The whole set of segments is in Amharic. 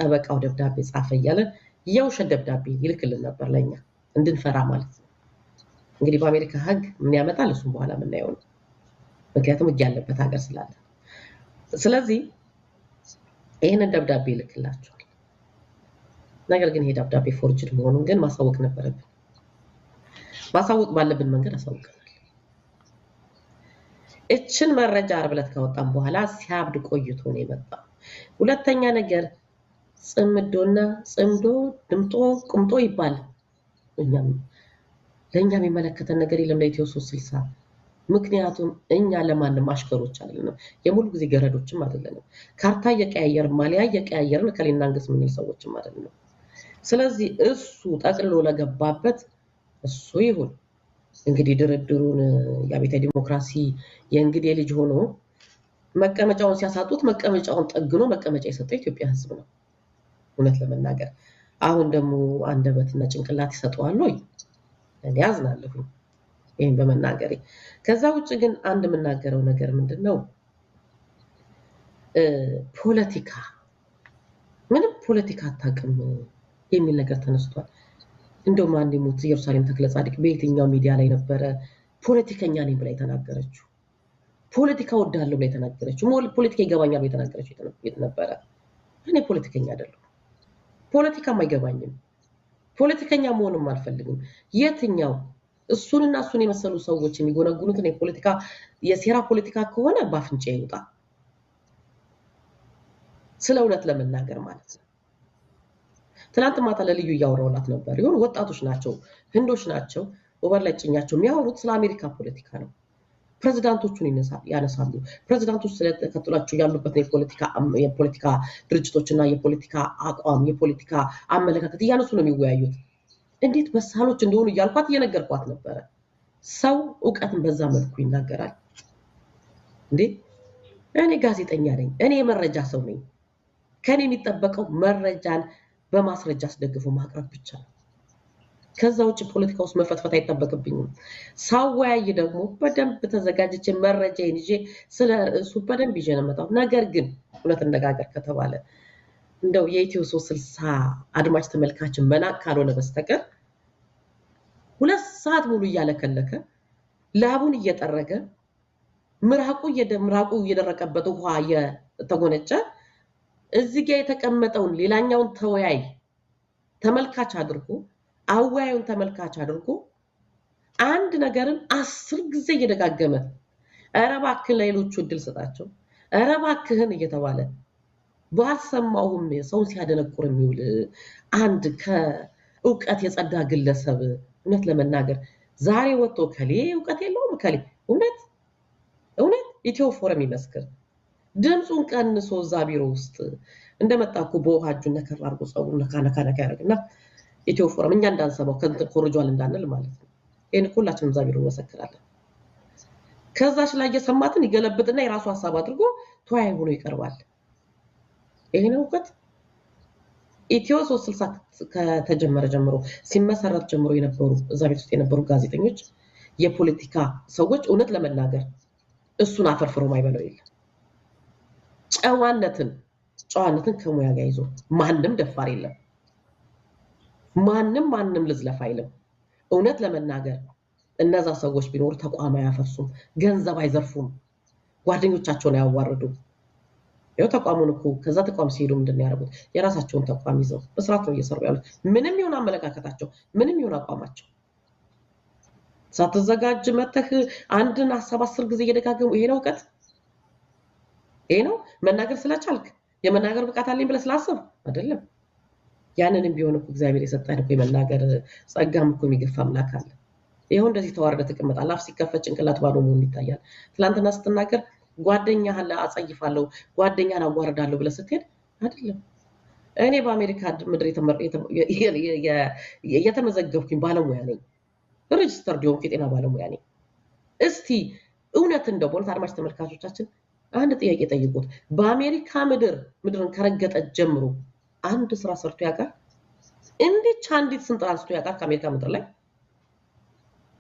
ጠበቃው ደብዳቤ ጻፈ እያለ የውሸት ደብዳቤ ይልክልን ነበር ለኛ እንድንፈራ ማለት ነው። እንግዲህ በአሜሪካ ህግ ምን ያመጣል እሱም በኋላ የምናየው ነው። ምክንያቱም ህግ ያለበት ሀገር ስላለ። ስለዚህ ይሄንን ደብዳቤ ይልክላቸዋል። ነገር ግን ይሄ ደብዳቤ ፎርጅድ መሆኑን ግን ማሳወቅ ነበረብን። ማሳወቅ ባለብን መንገድ አሳውቀናል። እችን መረጃ ዓርብ ዕለት ካወጣን በኋላ ሲያብድ ቆይቶ ነው የመጣው። ሁለተኛ ነገር ጽምዶ ድምጦ ቁምጦ ይባል ለኛ የሚመለከተን ነገር የለም ለኢትዮ 360። ምክንያቱም እኛ ለማንም አሽከሮች አይደለም፣ የሙሉ ጊዜ ገረዶችም አይደለም። ካርታ እየቀያየርን ማሊያ እየቀያየርን ከሌና አንገስ ምን ሰዎችም አይደለም። ስለዚህ እሱ ጠቅልሎ ለገባበት እሱ ይሁን እንግዲህ ድርድሩን የአብዮታዊ ዲሞክራሲ የእንግዲህ ልጅ ሆኖ መቀመጫውን ሲያሳጡት መቀመጫውን ጠግኖ መቀመጫ የሰጠው ኢትዮጵያ ህዝብ ነው። እውነት ለመናገር አሁን ደግሞ አንደበትና ጭንቅላት ይሰጠዋል ወይ? እኔ አዝናለሁ ይሄን በመናገሬ። ከዛ ውጭ ግን አንድ የምናገረው ነገር ምንድነው ፖለቲካ ምንም ፖለቲካ አታውቅም የሚል ነገር ተነስቷል። እንደውም አንድ ሞት ኢየሩሳሌም ተክለ ጻድቅ በየትኛው ሚዲያ ላይ ነበረ ፖለቲከኛ ነኝ ብላ የተናገረችው? ፖለቲካ ወዳለው ብላ የተናገረችው? ፖለቲካ ይገባኛል ብላ የተናገረችው የት ነበረ? እኔ ፖለቲከኛ አይደለሁ፣ ፖለቲካም አይገባኝም፣ ፖለቲከኛ መሆንም አልፈልግም። የትኛው እሱንና እሱን የመሰሉ ሰዎች የሚጎነጉኑትን የፖለቲካ የሴራ ፖለቲካ ከሆነ ባፍንጫ ይውጣ። ስለ እውነት ለመናገር ማለት ነው። ትናንት ማታ ለልዩ እያወራውላት ነበር። ይሁን ወጣቶች ናቸው፣ ህንዶች ናቸው፣ ኦቨር ላይ ጭኛቸው የሚያወሩት ስለ አሜሪካ ፖለቲካ ነው። ፕሬዝዳንቶቹን ያነሳሉ። ፕሬዝዳንቶች ስለተከተሏቸው ያሉበት የፖለቲካ ድርጅቶችና የፖለቲካ አቋም የፖለቲካ አመለካከት እያነሱ ነው የሚወያዩት። እንዴት በሳሎች እንደሆኑ እያልኳት እየነገርኳት ነበረ። ሰው እውቀትን በዛ መልኩ ይናገራል እንዴ? እኔ ጋዜጠኛ ነኝ፣ እኔ የመረጃ ሰው ነኝ። ከኔ የሚጠበቀው መረጃን በማስረጃ አስደግፎ ማቅረብ ብቻ ነው። ከዛ ውጭ ፖለቲካ ውስጥ መፈትፈት አይጠበቅብኝም። ሳወያይ ደግሞ በደንብ ተዘጋጅቼ መረጃዬን ይዤ ስለ እሱ በደንብ ይዤ ነው የምመጣው። ነገር ግን እውነት እንነጋገር ከተባለ እንደው የኢትዮ 360 አድማጭ ተመልካችን መናቅ ካልሆነ በስተቀር 2 ሰዓት ሙሉ እያለከለከ ላቡን እየጠረገ ምራቁ እየደረቀበት ውሃ እየተጎነጨ እዚህ ጋር የተቀመጠውን ሌላኛውን ተወያይ ተመልካች አድርጎ አወያዩን ተመልካች አድርጎ አንድ ነገርን 10 ጊዜ እየደጋገመ ኧረ እባክህ ለሌሎቹ እድል ሰጣቸው፣ ኧረ እባክህን እየተባለ ባልሰማውም ሰው ሲያደነቁር የሚውል አንድ ከእውቀት የጸዳ ግለሰብ እውነት ለመናገር ዛሬ ወጥቶ ከሌ እውቀት የለውም ከሌ እውነት ኢትዮ ፎረም ይመስክር ድምፁን ቀንሶ እዛ ቢሮ ውስጥ እንደመጣኩ በውሃ እጁን ነከር አድርጎ ጸጉሩን ነካ ያደርግና ኢትዮ ፎረም እኛ እንዳንሰማው ከንት ኮርጇል እንዳንል ማለት ነው። ይሄን ሁላችንም እዛ ቢሮ እንመሰክራለን። ከዛሽ ላይ የሰማትን ይገለብጥና የራሱ ሐሳብ አድርጎ ተወያይ ሆኖ ይቀርባል። ይሄን እውቀት ኢትዮ 360 ከተጀመረ ጀምሮ ሲመሰረት ጀምሮ የነበሩ እዛ ቤት ውስጥ የነበሩ ጋዜጠኞች የፖለቲካ ሰዎች እውነት ለመናገር እሱን አፈርፍሮ ማይበለው የለም። ጨዋነትን ከሙያ ጋር ይዞ ማንም ደፋር የለም። ማንም ልዝለፍ አይልም። እውነት ለመናገር እነዛ ሰዎች ቢኖር ተቋም አያፈርሱም፣ ገንዘብ አይዘርፉም፣ ጓደኞቻቸውን አያዋርዱም። ያው ተቋሙን እኮ ከዛ ተቋም ሲሄዱ ምንድነው ያደረጉት? የራሳቸውን ተቋም ይዘው በስርዓት ነው እየሰሩ ያሉት። ምንም ይሁን አመለካከታቸው፣ ምንም ይሁን አቋማቸው። ሳትዘጋጅ መተህ አንድን ሐሳብ 10 ጊዜ እየደጋገሙ ይሄ ነው እውቀት? ይሄ ነው መናገር ስለቻልክ የመናገር ብቃት አለኝ ብለህ ስላሰብ አይደለም። ያንንም ቢሆን እኮ እግዚአብሔር የሰጠን እኮ የመናገር ጸጋም እኮ የሚገፋ አምላክ አለ። ይሄው እንደዚህ ተዋርደ ተቀመጣለህ። አፍ ሲከፈት ጭንቅላት ባዶ መሆን ይታያል። ትላንትና ስትናገር ጓደኛህን አጸይፋለሁ፣ ጓደኛህን አዋርዳለሁ ብለህ ስትሄድ አይደለም። እኔ በአሜሪካ ምድር የተመዘገብኩኝ ባለሙያ ነኝ። ሬጅስተርድ የሆንኩ የጤና ባለሙያ ነኝ። እስቲ እውነት እንደው በእውነት አድማጭ ተመልካቾቻችን አንድ ጥያቄ ጠይቁት። በአሜሪካ ምድርን ከረገጠ ጀምሮ አንድ ስራ ሰርቶ ያውቃል? እንዴት አንዲት ስንጥር አንስቶ ያውቃል? ከአሜሪካ ምድር ላይ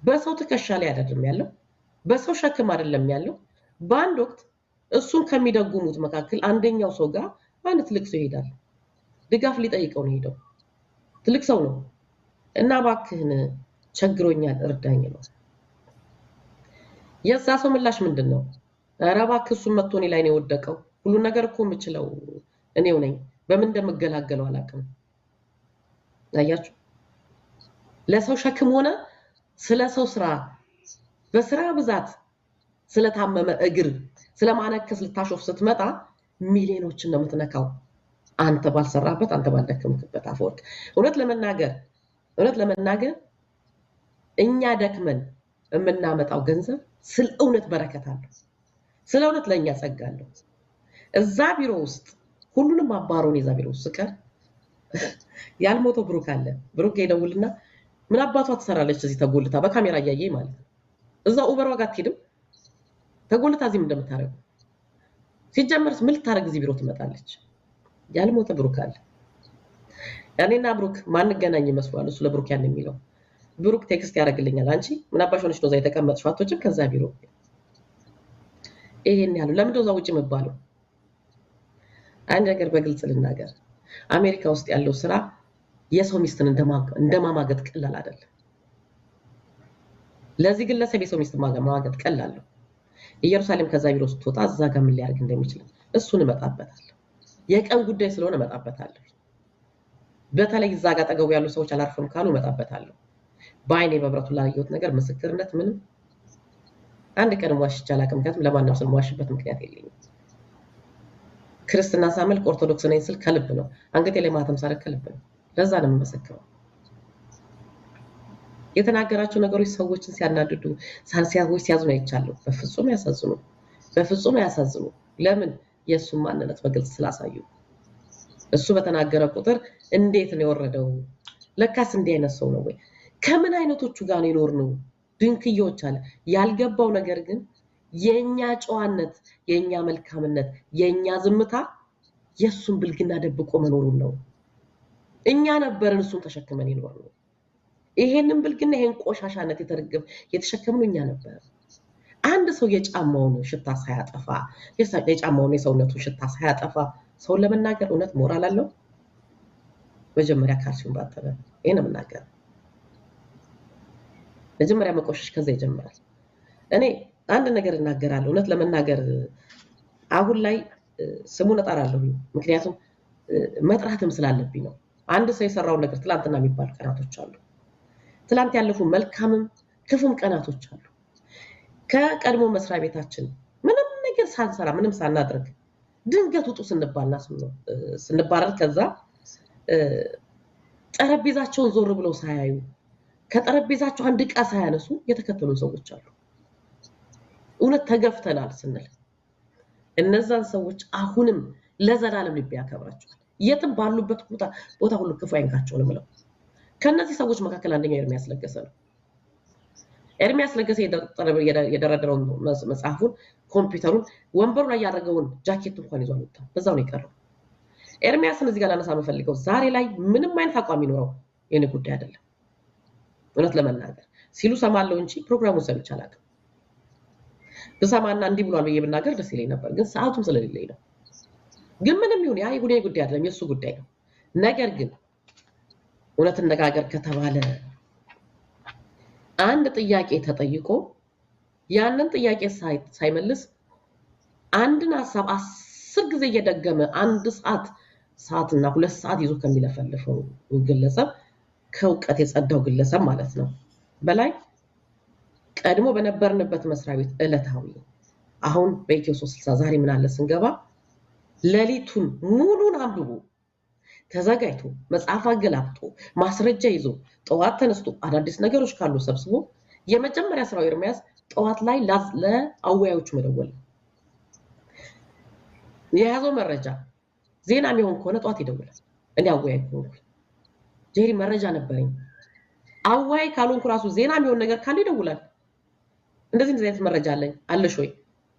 በሰው ትከሻ ላይ አይደለም ያለው፣ በሰው ሸክም አይደለም ያለው። በአንድ ወቅት እሱን ከሚደጉሙት መካከል አንደኛው ሰው ጋር አንድ ትልቅ ሰው ይሄዳል። ድጋፍ ሊጠይቀው ነው ሄደው ትልቅ ሰው ነው እና ባክህን ቸግሮኛል እርዳኝ ነው የዛ ሰው ምላሽ ምንድነው ኧረ እባክህ እሱ መጥቶ እኔ ላይ ነው የወደቀው ሁሉ ነገር እኮ የምችለው እኔው ነኝ በምን እንደምገላገለው አላውቅም አያችሁ ለሰው ሸክም ሆነ ስለ ሰው ስራ በስራ ብዛት ስለታመመ እግር ስለማነከስ ልታሾፍ ስትመጣ ሚሊዮኖችን ነው የምትነካው አንተ ባልሰራበት አንተ ባልደከምክበት አፈወርቅ እውነት ለመናገር እኛ ደክመን የምናመጣው ገንዘብ ስለ እውነት በረከት አለው ስለ እውነት ለኛ ጸጋለው እዛ ቢሮ ውስጥ ሁሉንም አባሮን የዛ ቢሮ ውስጥ ቀር ያልሞተው ብሩክ አለ ብሩክ ይደውልና ምን አባቷ ትሰራለች እዚህ ተጎልታ በካሜራ ያያየ ማለት ነው እዛ ኡበር ዋጋ አትሄድም ተጎልታ እዚህ እንደምታረግ ሲጀመርስ ምን ልታረግ እዚህ ቢሮ ትመጣለች ያልሞተ ብሩክ አለ ያኔና ብሩክ ማን ገናኝ መስዋዕት እሱ ለብሩክ ያን የሚለው ብሩክ ቴክስት ያደርግልኛል አንቺ ምን አባሽ ሆነሽ ነው እዛ የተቀመጥሽው አትወጭም ከዛ ቢሮ ይሄን ያለው ለምን ደው ውጪ መባለው አንድ ነገር በግልጽ ልናገር አሜሪካ ውስጥ ያለው ስራ የሰው ሚስትን እንደማማገጥ ቀላል አይደለም ለዚህ ግለሰብ የሰው ሚስት ማማገጥ ቀላል ነው ኢየሩሳሌም ከዛ ቢሮ ስትወጣ እዛ ጋር ምን ሊያርግ እንደሚችል እሱን መጣበታል የቀን ጉዳይ ስለሆነ መጣበታል በተለይ እዛ ጋር ተገው ያሉ ሰዎች አላርፈም ካሉ መጣበታል ባይኔ በብረቱ ላይ ያየሁት ነገር ምስክርነት ምንም አንድ ቀን ዋሽቻ አላውቅም ምክንያቱም ለማንም ሰው ዋሽበት ምክንያት የለኝም ክርስትና ሳመልክ ኦርቶዶክስ ነኝ ስል ከልብ ነው አንገቴ ላይ ማተም ሳረክ ከልብ ነው ለዛ ነው የምመሰክረው የተናገራቸው ነገሮች ሰዎችን ሲያናድዱ ሳንሲያዎች ሲያዝኑ አይቻለሁ በፍጹም ያሳዝኑ ለምን የሱን ማንነት በግልጽ ስላሳዩ እሱ በተናገረ ቁጥር እንዴት ነው የወረደው ለካስ እንዲህ አይነት ሰው ነው ወይ ከምን አይነቶቹ ጋር ነው ይኖርነው ድንክዮች አለ ያልገባው ነገር ግን የኛ ጨዋነት የኛ መልካምነት የኛ ዝምታ የሱን ብልግና ደብቆ መኖሩን ነው እኛ ነበርን እሱን ተሸክመን ይኖርነው ይሄንን ብልግና ይሄን ቆሻሻነት የተሸከምነው እኛ ነበር አንድ ሰው የጫማውን ሽታ ሳያጠፋ የጫማውን የሰውነቱን ሽታ ሳያጠፋ ሰው ለመናገር እውነት ሞራል አለው መጀመሪያ ካልሲውን ባጠበ ይሄን መናገር መጀመሪያ መቆሸሽ ከዛ ይጀምራል እኔ አንድ ነገር እናገራለሁ እውነት ለመናገር አሁን ላይ ስሙን እጠራለሁ ምክንያቱም መጥራትም ስላለብኝ ነው አንድ ሰው የሰራው ነገር ትላንትና የሚባል ቀናቶች አሉ ትላንት ያለፉ መልካምም ክፉም ቀናቶች አሉ ከቀድሞ መስሪያ ቤታችን ምንም ነገር ሳንሰራ ምንም ሳናድርግ ድንገት ውጡ ስንባረር ከዛ ጠረጴዛቸውን ዞር ብለው ሳያዩ ከጠረጴዛቸው አንድ ዕቃ ሳያነሱ የተከተሉን ሰዎች አሉ እውነት ተገፍተናል ስንል እነዛን ሰዎች አሁንም ለዘላለም ልብ ያከብራቸዋል የትም ባሉበት ቦታ ሁሉ ክፉ አይንካቸው ነው ማለት ከነዚህ ሰዎች መካከል አንደኛው ኤርሚያስ ለገሰ ነው ኤርሚያስ ለገሰ የደረደረውን መጽሐፉን ኮምፒውተሩን ወንበሩ ላይ ያደረገውን ጃኬት እንኳን ይዟል ወጣ በዛው ነው የቀረው ኤርሚያስን እዚህ ጋር ላነሳ መፈልገው ዛሬ ላይ ምንም አይነት አቋም ይኖረው የኔ ጉዳይ አይደለም እውነት ለመናገር ሲሉ ሰማለው እንጂ ፕሮግራሙን ሰምቼ አላውቅም በሰማና እንዲህ ብሏል በየብናገር ደስ ይለኝ ነበር ግን ሰዓቱም ስለሌለኝ ነው ግን ምንም ይሁን ያ ጉዳይ አይደለም የሱ ጉዳይ ነው ነገር ግን እውነት እንደጋገር ከተባለ አንድ ጥያቄ ተጠይቆ ያንን ጥያቄ ሳይመልስ አንድን ሐሳብ 10 ጊዜ እየደገመ አንድ ሰዓትና 2 ሰዓት ይዞ ከሚለፈልፈው ግለሰብ ከውቀት የጸዳው ግለሰብ ማለት ነው በላይ ቀድሞ በነበርንበት መስሪያ ቤት እለታዊ አሁን በኢትዮ 360 ዛሬ ምን አለ ስንገባ ለሊቱን ሙሉን አንብቦ ተዘጋጅቶ መጽሐፍ አገላብጦ ማስረጃ ይዞ ጠዋት ተነስቶ አዳዲስ ነገሮች ካሉ ሰብስቦ የመጀመሪያ ስራው ኤርሚያስ ጠዋት ላይ ለአወያዮቹ መደወል የያዘው መረጃ ዜና የሚሆን ከሆነ ጠዋት ይደውላል እኔ አወያይ ሆንኩ ጄሪ መረጃ ነበርኝ አወያይ ካልሆንኩ ራሱ ዜና የሚሆን ነገር ካለ ይደውላል እንደዚህ አይነት መረጃ አለሽ ወይ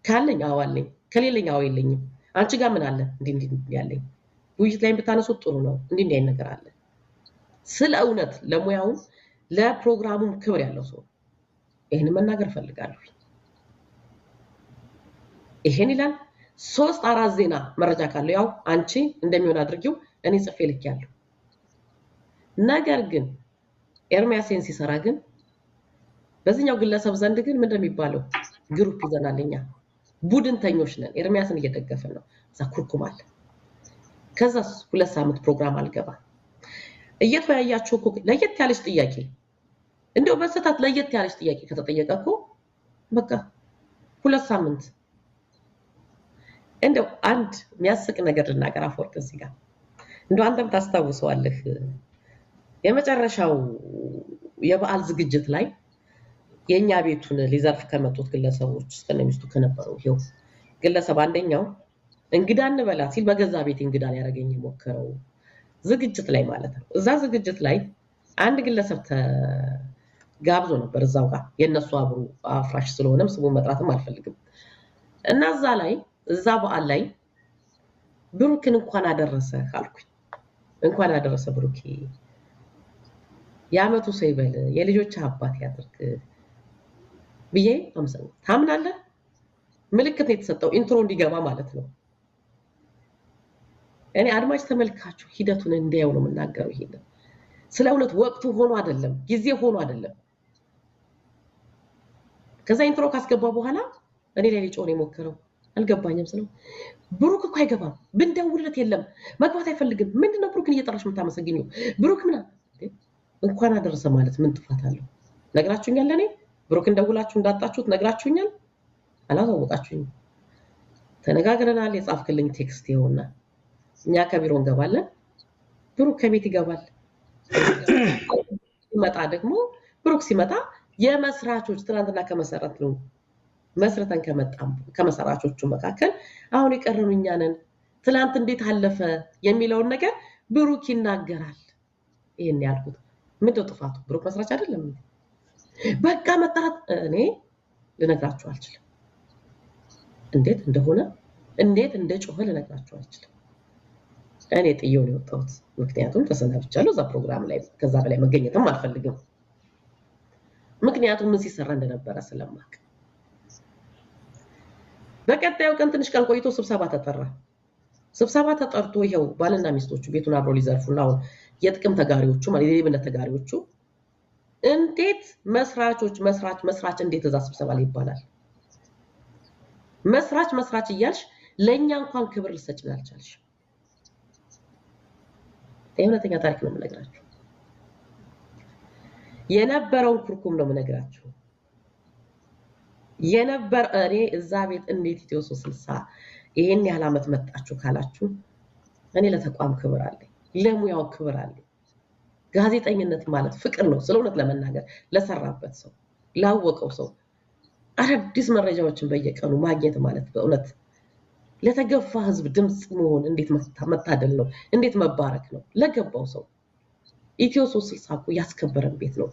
ካለኝ አዋለኝ ከሌለኝ አው የለኝም አንቺ ጋር ምን አለ እንዴ ያለኝ ውይይት ላይ ብታነሱት ጥሩ ነው እንዴ አይነት ነገር አለ ስለ እውነት ለሙያው ለፕሮግራሙም ክብር ያለው ሰው ይሄን መናገር ፈልጋለሁ ይሄን ይላል 3-4 ዜና መረጃ ካለው ያው አንቺ እንደሚሆን አድርጊው እኔ ጽፌ ልኬያለሁ። ነገር ግን ኤርሚያስን ሲሰራ ግን በዚህኛው ግለሰብ ዘንድ ግን ምንድን የሚባለው ግሩፕ ይዘናልኛ ቡድንተኞች ነን። ኤርሚያስን እየደገፈን ነው። እዛ ኩርኩም አለ። ከዛስ 2 ሳምንት ፕሮግራም አልገባ እየተወያያችሁ እኮ ለየት ያለች ጥያቄ እንደው በስህተት ለየት ያለች ጥያቄ ከተጠየቀ እኮ በቃ 2 ሳምንት እንደው አንድ የሚያስቅ ነገር ልናገር አፈወርቅ እዚህ ጋር እንደው አንተም ታስታውሰዋለህ የመጨረሻው የበዓል ዝግጅት ላይ የኛ ቤቱን ሊዘርፍ ከመጡት ግለሰቦች እስከነሚስቱ ከነበረው ይሄው ግለሰብ አንደኛው እንግዳ እንበላ ሲል በገዛ ቤት እንግዳ ሊያደርገኝ የሞከረው ዝግጅት ላይ ማለት ነው። እዛ ዝግጅት ላይ አንድ ግለሰብ ተጋብዞ ነበር እዛው ጋር የነሱ አብሩ አፍራሽ ስለሆነም ስሙን መጥራትም አልፈልግም እና እዛ በዓል ላይ ብሩክን እንኳን አደረሰ አልኩኝ። እንኳን አደረሰ ብሩክ ያመቱ ሰው ይበል የልጆች አባት ያድርግ ብዬ አምሰን ታምናለህ? ምልክት የተሰጠው ኢንትሮ እንዲገባ ማለት ነው። እኔ አድማጭ ተመልካቹ ሂደቱን እንዲያው ነው የምናገረው። ይሄን ስለ እውነት ወቅቱ ሆኖ አይደለም ጊዜ ሆኖ አይደለም። ከዛ ኢንትሮ ካስገባ በኋላ እኔ ላይ ሊጮህ ነው የሞከረው። አልገባኝም ስለው ብሩክ እኮ አይገባም ብንደውልለት የለም መግባት አይፈልግም። ምንድነው ብሩክን እየጠራሽ የምታመሰግኘው? ብሩክ ምን እንኳን አደረሰ ማለት ምን ጥፋት አለው? ነግራችሁኛል። ለኔ ብሩክን ደውላችሁ እንዳጣችሁት ነግራችሁኛል። አላወቃችሁኝም። ተነጋግረናል። የጻፍክልኝ ቴክስት ይሆንና እኛ ከቢሮ እንገባለን፣ ብሩክ ከቤት ይገባል። ሲመጣ ደግሞ ብሩክ ሲመጣ የመስራቾች ትናንትና ከመሰረት ነው መስረተን ከመሰራቾቹ መካከል አሁን የቀረኑ እኛ ነን። ትናንት እንዴት አለፈ የሚለውን ነገር ብሩክ ይናገራል። ይሄን ያልኩት ምንድነው ጥፋቱ? ብሩክ መስራች አይደለም። በቃ መጣራት እኔ ልነግራችሁ አልችልም። እንዴት እንደሆነ እንዴት እንደጮኸ ልነግራችሁ አልችልም። እኔ ጥዬው ነው የወጣሁት። ምክንያቱም ተሰናብቻለሁ እዛ ፕሮግራም ላይ ከዛ በላይ መገኘትም አልፈልግም። ምክንያቱም ምን ሲሰራ እንደነበረ ስለማውቅ። በቀጣዩ ቀን ትንሽ ቀን ቆይቶ ስብሰባ ተጠራ። ስብሰባ ተጠርቶ ይሄው ባልና ሚስቶቹ ቤቱን አብረው ሊዘርፉና አሁን የጥቅም ተጋሪዎቹ ማለት የሌብነት ተጋሪዎቹ እንዴት መስራች እንዴት እዛ ስብሰባ ላይ ይባላል? መስራች እያልሽ ለኛ እንኳን ክብር ልሰጭን አልቻልሽ። የእውነተኛ ታሪክ ነው የምነግራችሁ። የነበረውን ኩርኩም ነው የምነግራችሁ። እኔ እዛ ቤት እንዴት ኢትዮ 360 ይሄን ያህል ዓመት መጣችሁ ካላችሁ እኔ ለተቋም ክብር አለኝ፣ ለሙያው ክብር አለኝ። ጋዜጠኝነት ማለት ፍቅር ነው። ስለ እውነት ለመናገር ለሰራበት ሰው ላወቀው ሰው አዳዲስ መረጃዎችን በየቀኑ ማግኘት ማለት በእውነት ለተገፋ ህዝብ ድምጽ መሆን እንዴት መታደል ነው፣ እንዴት መባረክ ነው። ለገባው ሰው ኢትዮ 360 እኮ ያስከበረን ቤት ነው።